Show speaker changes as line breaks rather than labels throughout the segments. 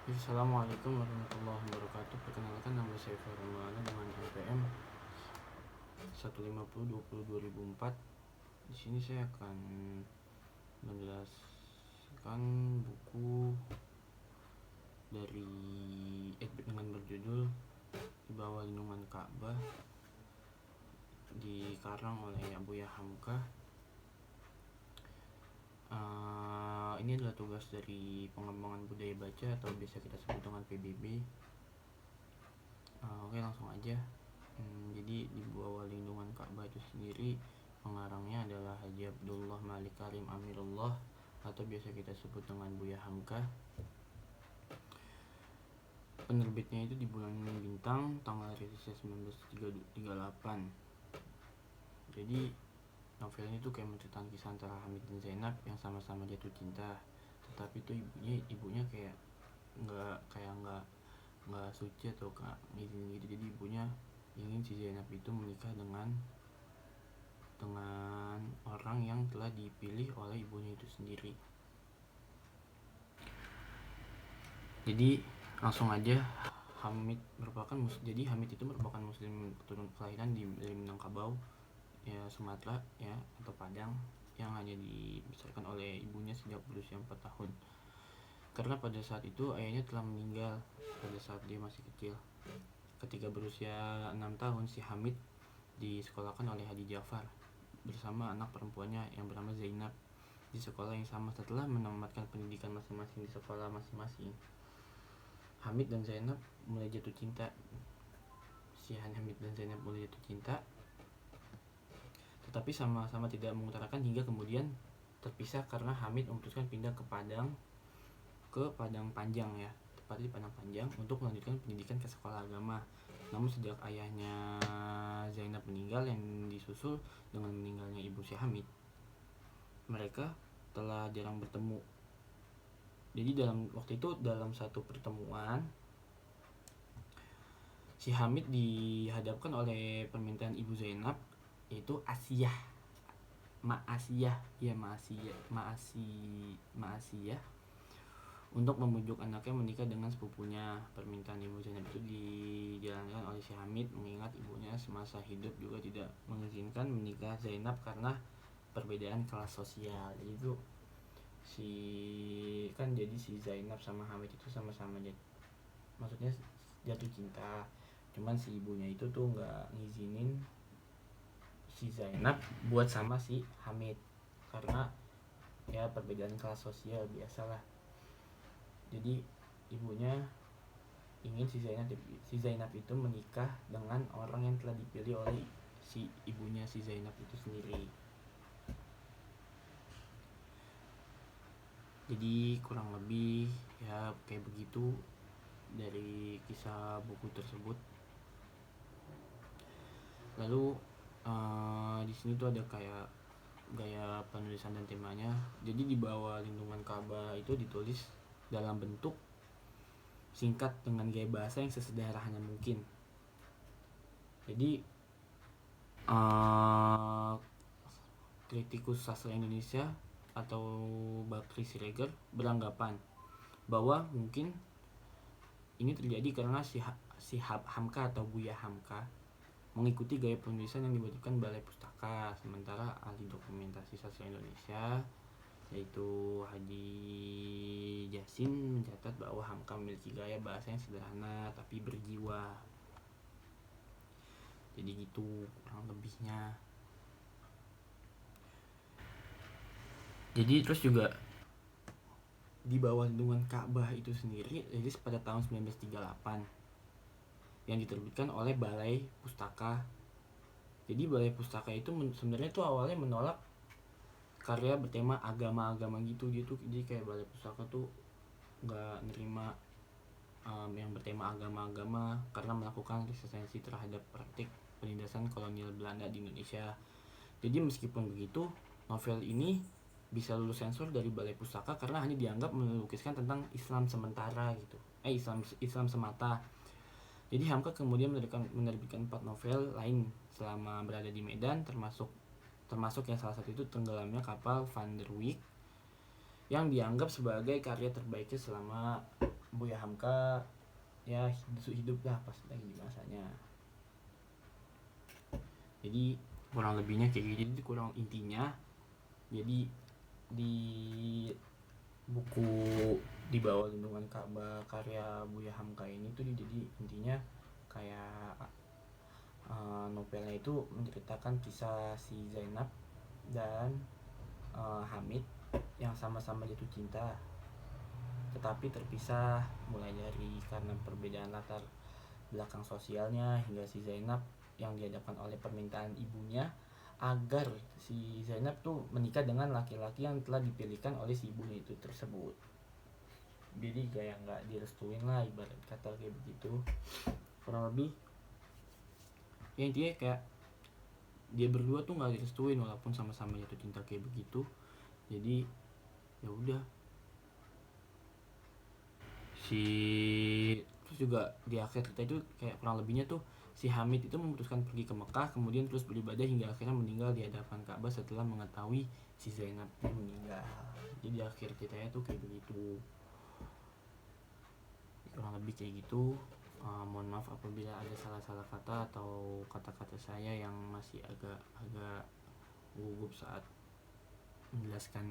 Assalamualaikum warahmatullahi wabarakatuh. Perkenalkan, nama saya Farhan dengan NPM 150202004. Di sini saya akan menjelaskan buku dari dengan berjudul Di Bawah Lindungan Ka'bah, dikarang oleh Abuya Hamka. Ini adalah tugas dari pengembangan budaya baca atau biasa kita sebut dengan PBB. Oke, langsung aja. Jadi Di Bawah Lindungan Ka'bah itu sendiri pengarangnya adalah Haji Abdullah Malik Karim Amirullah atau biasa kita sebut dengan Buya Hamka. Penerbitnya itu di bulan Bintang, tanggal rilisnya 1938. Jadi novel ini tuh kayak menceritakan kisah antara Hamid dan Zainab yang sama-sama jatuh cinta, tetapi tuh ibunya kayak nggak suci atau nggak ngizinin gitu. Jadi ibunya ingin si Zainab itu menikah dengan orang yang telah dipilih oleh ibunya itu sendiri. Jadi langsung aja, Hamid itu merupakan muslim keturunan kelahiran dari Minangkabau ya, Sumatera ya, atau Padang, yang hanya dibesarkan oleh ibunya sejak berusia 4 tahun. Karena pada saat itu ayahnya telah meninggal pada saat dia masih kecil. Ketika berusia 6 tahun, si Hamid disekolahkan oleh Haji Jafar bersama anak perempuannya yang bernama Zainab di sekolah yang sama. Setelah menamatkan pendidikan masing-masing di sekolah masing-masing, Hamid dan Zainab mulai jatuh cinta. Tetapi sama-sama tidak mengutarakan hingga kemudian terpisah karena Hamid memutuskan pindah ke Padang Panjang ya, tepatnya di Padang Panjang, untuk melanjutkan pendidikan ke sekolah agama. Namun sejak ayahnya Zainab meninggal yang disusul dengan meninggalnya ibu si Hamid, mereka telah jarang bertemu. Jadi dalam satu pertemuan, si Hamid dihadapkan oleh permintaan ibu Zainab, yaitu Ma'asiyah untuk membujuk anaknya menikah dengan sepupunya. Permintaan ibu Zainab itu dijalankan oleh si Hamid mengingat ibunya semasa hidup juga tidak mengizinkan menikah Zainab karena perbedaan kelas sosial. Jadi itu jadi si Zainab sama Hamid itu sama-sama jatuh cinta, cuman si ibunya itu tuh nggak ngizinin si Zainab buat sama si Hamid karena ya perbedaan kelas sosial biasalah. Jadi ibunya ingin si Zainab itu menikah dengan orang yang telah dipilih oleh si ibunya si Zainab itu sendiri. Jadi kurang lebih ya kayak begitu dari kisah buku tersebut. Lalu di sini tuh ada kayak gaya penulisan dan temanya. Jadi Di Bawah Lindungan Ka'bah itu ditulis dalam bentuk singkat dengan gaya bahasa yang sesederhana mungkin. Jadi kritikus sastra Indonesia atau Bakri Siregar beranggapan bahwa mungkin ini terjadi karena si Hamka atau Buya Hamka mengikuti gaya penulisan yang dibutuhkan Balai Pustaka, sementara ahli dokumentasi sastra Indonesia yaitu Haji Jasin mencatat bahwa Hamka memiliki gaya bahasa yang sederhana tapi berjiwa. Jadi gitu kurang lebihnya. Jadi terus juga Di Bawah Lindungan Ka'bah itu sendiri rilis pada tahun 1938 yang diterbitkan oleh Balai Pustaka. Jadi Balai Pustaka itu sebenarnya tuh awalnya menolak karya bertema agama-agama gitu. Jadi kayak Balai Pustaka tuh nggak nerima yang bertema agama-agama karena melakukan resistensi terhadap praktik penindasan kolonial Belanda di Indonesia. Jadi meskipun begitu, novel ini bisa lulus sensor dari Balai Pustaka karena hanya dianggap melukiskan tentang Islam sementara gitu. Islam semata. Jadi Hamka kemudian menerbitkan 4 novel lain selama berada di Medan, termasuk yang salah satu itu Tenggelamnya Kapal Van der Wijk, yang dianggap sebagai karya terbaiknya selama Buya Hamka sangka ya hidup lah pas lagi di masanya. Jadi kurang lebihnya kayak gitu, jadi kurang intinya. Jadi di buku Di Bawah Lindungan Ka'bah karya Buya Hamka ini tuh jadi intinya kayak novelnya itu menceritakan kisah si Zainab dan Hamid yang sama-sama jatuh cinta tetapi terpisah, mulai dari karena perbedaan latar belakang sosialnya hingga si Zainab yang dihadapkan oleh permintaan ibunya agar si Zainab tuh menikah dengan laki-laki yang telah dipilihkan oleh si ibunya itu tersebut. Jadi kayak nggak direstuin lah, ibarat kata kayak begitu kurang lebih. Ya intinya kayak dia berdua tuh nggak direstuin walaupun sama-sama jatuh cinta kayak begitu. Jadi ya udah, terus juga di akhir cerita itu kayak kurang lebihnya tuh si Hamid itu memutuskan pergi ke Mekah, kemudian terus beribadah hingga akhirnya meninggal di hadapan Ka'bah setelah mengetahui si Zainab itu meninggal. Jadi di akhir ceritanya tuh kayak begitu, kurang lebih kayak gitu. Mohon maaf apabila ada salah-salah kata atau kata-kata saya yang masih agak gugup saat menjelaskan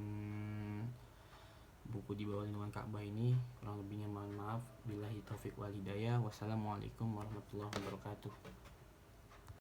buku Di Bawah Lindungan Ka'bah ini. Kurang lebihnya mohon maaf. Billahi taufik wal hidayah. Wassalamualaikum warahmatullahi wabarakatuh.